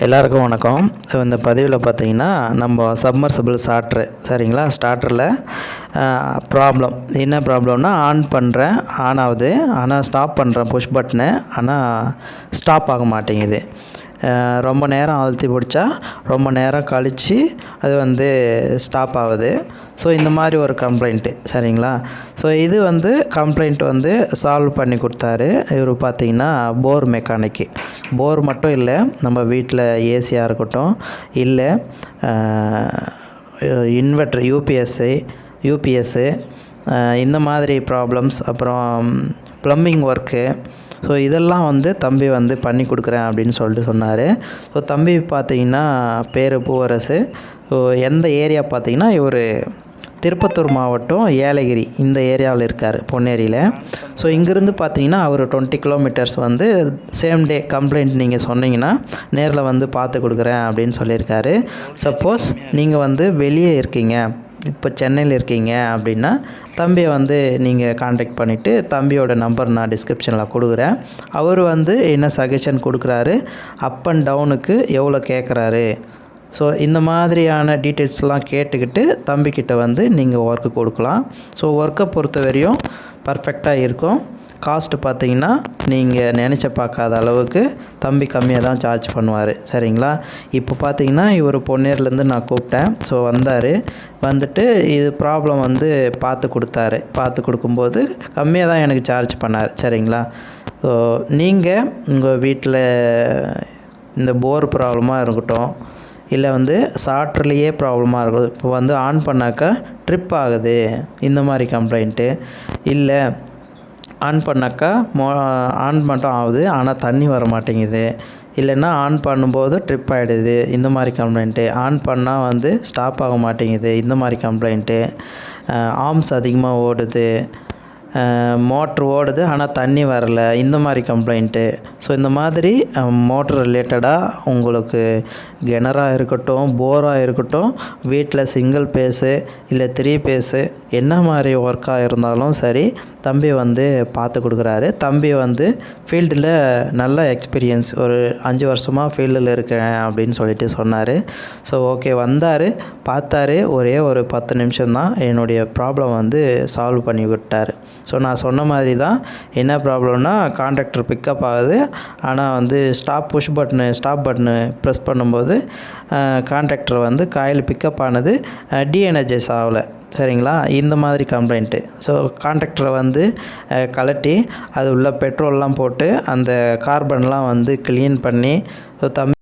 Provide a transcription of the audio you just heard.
எல்லாருக்கும் வணக்கம். இந்த பதிவில் பார்த்தீங்கன்னா நம்ம சப்மர்சிபிள் சரிங்களா, ஸ்டார்டரில் ப்ராப்ளம் என்ன ப்ராப்ளம்னா, ஆன் பண்ணுறேன், ஆன் ஆகுது, ஆனால் ஸ்டாப் பண்ணுறேன் புஷ் பட்டனு, ஆனால் ஸ்டாப் ஆக மாட்டேங்குது. ரொம்ப நேரம் அழுத்தி பிடிச்சா ரொம்ப நேரம் கழித்து அது ஸ்டாப் ஆகுது. ஸோ இந்த மாதிரி ஒரு கம்ப்ளைண்ட்டு, சரிங்களா. ஸோ இது கம்ப்ளைண்ட் சால்வ் பண்ணி கொடுத்தாரு. இவர் பார்த்திங்கன்னா போர் மெக்கானிக்கு. போர் மட்டும் இல்லை, நம்ம வீட்டில் ஏசியாக இருக்கட்டும், இல்லை இன்வெர்ட்ரு, யூபிஎஸ்ஸு இந்த மாதிரி ப்ராப்ளம்ஸ், அப்புறம் ப்ளம்பிங் ஒர்க்கு, ஸோ இதெல்லாம் தம்பி பண்ணி கொடுக்குறேன் அப்படின்னு சொல்லிட்டு சொன்னார். ஸோ தம்பி பார்த்திங்கன்னா பேர் பூவரசு. ஸோ எந்த ஏரியா பார்த்திங்கன்னா, இவர் திருப்பத்தூர் மாவட்டம் ஏலகிரி இந்த ஏரியாவில் இருக்கார், பொன்னேரியில். ஸோ இங்கேருந்து பார்த்தீங்கன்னா அவர் 20 கிலோமீட்டர்ஸ் சேம் டே கம்ப்ளைண்ட் நீங்கள் சொன்னீங்கன்னா நேரில் பார்த்து கொடுக்குறேன் அப்படின்னு சொல்லியிருக்காரு. சப்போஸ் நீங்கள் வெளியே இருக்கீங்க, இப்போ சென்னையில் இருக்கீங்க அப்படின்னா தம்பியை நீங்கள் காண்டாக்ட் பண்ணிவிட்டு, தம்பியோட நம்பர் நான் டிஸ்கிரிப்ஷனில் கொடுக்குறேன். அவர் என்ன சஜஷன் கொடுக்குறாரு, அப் அண்ட் டவுனுக்கு எவ்வளோ கேட்குறாரு, ஸோ இந்த மாதிரியான டீட்டெயில்ஸ்லாம் கேட்டுக்கிட்டு தம்பிக்கிட்ட நீங்கள் ஒர்க்கு கொடுக்கலாம். ஸோ ஒர்க்கை பொறுத்த வரையும் பர்ஃபெக்டாக இருக்கும். காஸ்ட்டு பார்த்திங்கன்னா நீங்கள் நினச்ச பார்க்காத அளவுக்கு தம்பி கம்மியாக தான் சார்ஜ் பண்ணுவார், சரிங்களா. இப்போ பார்த்திங்கன்னா இவர் பொன்னேர்லேருந்து நான் கூப்பிட்டேன். ஸோ வந்துட்டு இது ப்ராப்ளம் பார்த்து கொடுத்தாரு. பார்த்து கொடுக்கும்போது கம்மியாக தான் எனக்கு சார்ஜ் பண்ணார், சரிங்களா. ஸோ நீங்கள் உங்கள் வீட்டில் இந்த போர் ப்ராப்ளமாக இருக்கட்டும், இல்லை சார்ட்லேயே ப்ராப்ளமாக இருக்கும், இப்போ ஆன் பண்ணாக்கா ட்ரிப் ஆகுது, இந்த மாதிரி கம்ப்ளைண்ட்டு, இல்லை ஆன் பண்ணாக்கா ஆன் மட்டும் ஆகுது ஆனால் தண்ணி வர மாட்டேங்குது, இல்லைன்னா ஆன் பண்ணும்போது ட்ரிப் ஆகிடுது, இந்த மாதிரி கம்ப்ளைண்ட்டு, ஆன் பண்ணால் ஸ்டாப் ஆக மாட்டேங்குது, இந்த மாதிரி கம்ப்ளைண்ட்டு, ஆர்ம்ஸ் அதிகமாக ஓடுது, மோட்ரு ஓடுது ஆனால் தண்ணி வரல, இந்த மாதிரி கம்ப்ளைண்ட்டு. ஸோ இந்த மாதிரி மோட்ரு ரிலேட்டடாக உங்களுக்கு கிணறாக இருக்கட்டும், போராக இருக்கட்டும், வீட்டில் சிங்கிள் பேஸு இல்லை 3 பேஸு என்ன மாதிரி ஒர்க்காக இருந்தாலும் சரி, தம்பி பார்த்து கொடுக்குறாரு. தம்பி ஃபீல்டில் நல்ல எக்ஸ்பீரியன்ஸ், ஒரு 5 வருஷமாக ஃபீல்டில் இருக்கேன் அப்படின்னு சொல்லிட்டு சொன்னார். ஸோ ஓகே, வந்தார், பார்த்தாரு, ஒரே ஒரு 10 நிமிஷம் தான் என்னுடைய ப்ராப்ளம் சால்வ் பண்ணி விட்டார். ஸோ நான் சொன்ன மாதிரி தான். என்ன ப்ராப்ளம்னா, கான்ட்ராக்டர் பிக்கப் ஆகுது, ஆனால் ஸ்டாப் பட்டனு ப்ரெஸ் பண்ணும்போது கான்ட்ராக்டர் காயில் பிக்கப் ஆனது டீஎனர்ஜைஸ் ஆகலை, சரிங்களா. இந்த மாதிரி கம்ப்ளைண்ட்டு. ஸோ கான்ட்ராக்டரை கலட்டி அது உள்ள பெட்ரோல்லாம் போட்டு அந்த கார்பன்லாம் க்ளீன் பண்ணி, ஸோ தம்பி